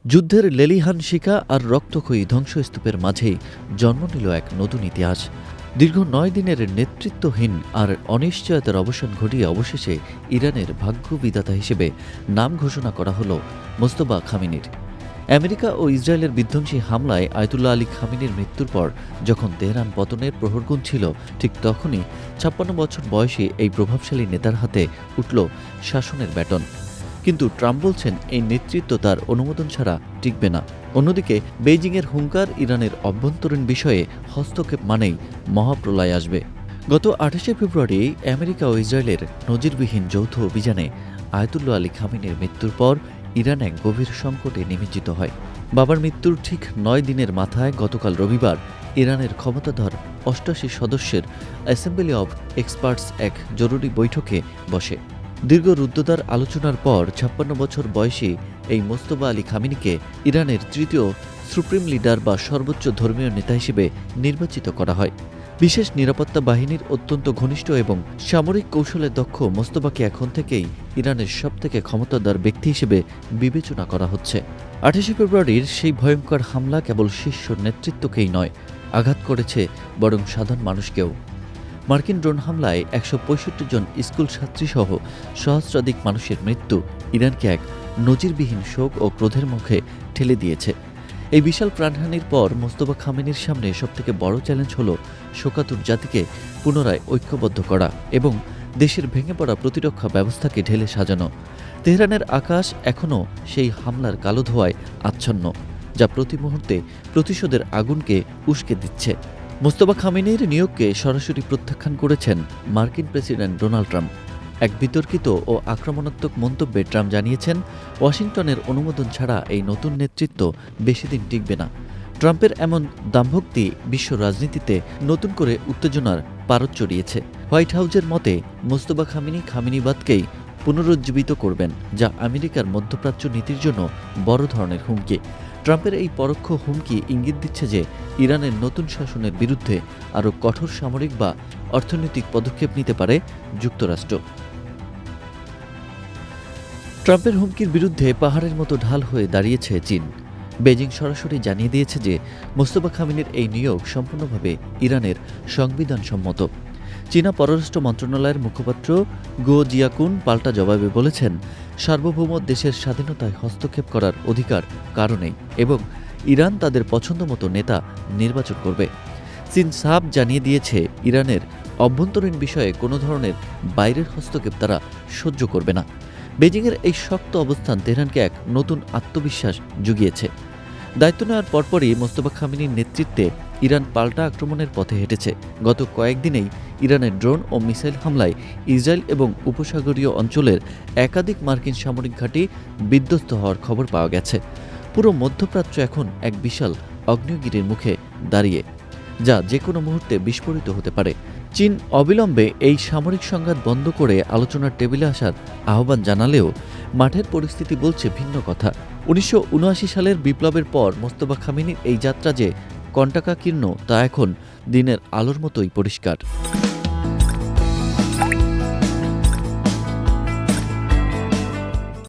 যুদ্ধের লেলিহান শিখা আর রক্তক্ষয়ী ধ্বংসস্তূপের মাঝেই জন্ম নিল এক নতুন ইতিহাস। দীর্ঘ ৯ দিনের নেতৃত্বহীন আর অনিশ্চয়তার অবসান ঘটিয়ে অবশেষে ইরানের ভাগ্য বিধাতা হিসেবে নাম ঘোষণা করা হল মোস্তফা খামেনির। আমেরিকা ও ইসরায়েলের বিধ্বংসী হামলায় আয়াতুল্লাহ আলী খামেনির মৃত্যুর পর যখন তেহরান পতনের প্রহর গুনছিল, ঠিক তখনই ৫৬ বছর বয়সী এই প্রভাবশালী নেতার হাতে উঠল শাসনের ব্যাটন। কিন্তু ট্রাম্প বলছেন এই নেতৃত্ব তার অনুমোদন ছাড়া টিকবে না। অন্যদিকে বেইজিংয়ের হুঙ্কার, ইরানের অভ্যন্তরীণ বিষয়ে হস্তক্ষেপ মানেই মহাপ্রলয় আসবে। গত ২৮শে ফেব্রুয়ারি আমেরিকা ও ইসরায়েলের নজিরবিহীন যৌথ অভিযানে আয়াতুল্লাহ আলী খামেনির মৃত্যুর পর ইরান এক গভীর সংকটে নিমজ্জিত হয়। বাবার মৃত্যুর ঠিক ৯ দিনের মাথায় গতকাল রবিবার ইরানের ক্ষমতাধর ৮৮ সদস্যের অ্যাসেম্বলি অব এক্সপার্টস এক জরুরি বৈঠকে বসে। দীর্ঘ রুদ্ধদ্বার আলোচনার পর ৫৬ বছর বয়সী এই মোস্তফা আলী খামেনিকে ইরানের তৃতীয় সুপ্রিম লিডার বা সর্বোচ্চ ধর্মীয় নেতা হিসেবে নির্বাচিত করা হয়। বিশেষ নিরাপত্তা বাহিনীর অত্যন্ত ঘনিষ্ঠ এবং সামরিক কৌশলে দক্ষ মোস্তফাকে এখন থেকেই ইরানের সবথেকে ক্ষমতাধর ব্যক্তি হিসেবে বিবেচনা করা হচ্ছে। ২৮শে ফেব্রুয়ারির সেই ভয়ঙ্কর হামলা কেবল শীর্ষ নেতৃত্বকেই নয়, আঘাত করেছে বরং সাধারণ মানুষকেও। মার্কিন ড্রোন হামলায় ১৬৫ জন স্কুল ছাত্রীসহ সহস্রাধিক মানুষের মৃত্যু ইরানকে এক নজিরবিহীন শোক ও ক্রোধের মুখে ঠেলে দিয়েছে। এই বিশাল প্রাণহানির পর মোস্তফা খামেনির সামনে সবথেকে বড় চ্যালেঞ্জ হল শোকাতুর জাতিকে পুনরায় ঐক্যবদ্ধ করা এবং দেশের ভেঙে পড়া প্রতিরক্ষা ব্যবস্থাকে ঢেলে সাজানো। তেহরানের আকাশ এখনও সেই হামলার কালো ধোঁয়ায় আচ্ছন্ন, যা প্রতি মুহূর্তে প্রতিশোধের আগুনকে উস্কে দিচ্ছে। মোস্তফা খামেনির নিয়োগকে সরাসরি প্রত্যাখ্যান করেছেন মার্কিন প্রেসিডেন্ট ডোনাল্ড ট্রাম্প। এক বিতর্কিত ও আক্রমণাত্মক মন্তব্যে ট্রাম্প জানিয়েছেন, ওয়াশিংটনের অনুমোদন ছাড়া এই নতুন নেতৃত্ব বেশিদিন টিকবে না। ট্রাম্পের এমন দাম্ভক্তি বিশ্ব রাজনীতিতে নতুন করে উত্তেজনার পারদ চড়িয়েছে। হোয়াইট হাউজের মতে মোস্তফা খামেনি খামেনিবাদকেই পুনরুজ্জীবিত করবেন, যা আমেরিকার মধ্যপ্রাচ্য নীতির জন্য বড় ধরনের হুমকি। ট্রাম্পের এই পরোক্ষ হুমকি ইঙ্গিত দিচ্ছে যে ইরানের নতুন শাসনের বিরুদ্ধে আরও কঠোর সামরিক বা অর্থনৈতিক পদক্ষেপ নিতে পারে যুক্তরাষ্ট্র। ট্রাম্পের হুমকির বিরুদ্ধে পাহাড়ের মতো ঢাল হয়ে দাঁড়িয়েছে চীন। বেজিং সরাসরি জানিয়ে দিয়েছে যে মোস্তফা খামেনির এই নিয়োগ সম্পূর্ণভাবে ইরানের সংবিধানসম্মত। চীনা পররাষ্ট্র মন্ত্রণালয়ের মুখপাত্র গো জিয়াকুন পাল্টা জবাবে বলেছেন, সার্বভৌম দেশের স্বাধীনতায় হস্তক্ষেপ করার অধিকার কারও নেই এবং ইরান তাদের পছন্দমতো নেতা নির্বাচন করবে। চীন সাফ জানিয়ে দিয়েছে, ইরানের অভ্যন্তরীণ বিষয়ে কোনো ধরনের বাইরের হস্তক্ষেপ তারা সহ্য করবে না। বেজিংয়ের এই শক্ত অবস্থান তেহরানকে এক নতুন আত্মবিশ্বাস জুগিয়েছে। দায়িত্ব নেওয়ার পরপরই মোস্তফা খামেনির নেতৃত্বে ইরান পাল্টা আক্রমণের পথে হেঁটেছে। গত কয়েকদিনেই ইরানের ড্রোন ও মিসাইল হামলায় ইসরায়েল এবং উপসাগরীয় অঞ্চলের একাধিক মার্কিন সামরিক ঘাঁটি বিধ্বস্ত হওয়ার খবর পাওয়া গেছে। পুরো মধ্যপ্রাচ্য এখন এক বিশাল আগ্নেয়গিরির মুখে দাঁড়িয়ে, যা যে কোনো মুহূর্তে বিস্ফোরিত হতে পারে। চীন অবিলম্বে এই সামরিক সংঘাত বন্ধ করে আলোচনার টেবিলে আসার আহ্বান জানালেও মাঠের পরিস্থিতি বলছে ভিন্ন কথা। ১৯৭৯ সালের বিপ্লবের পর মোস্তফা খামেনির এই যাত্রা যে কণ্টকাকীর্ণ তা এখন দিনের আলোর মতোই পরিষ্কার।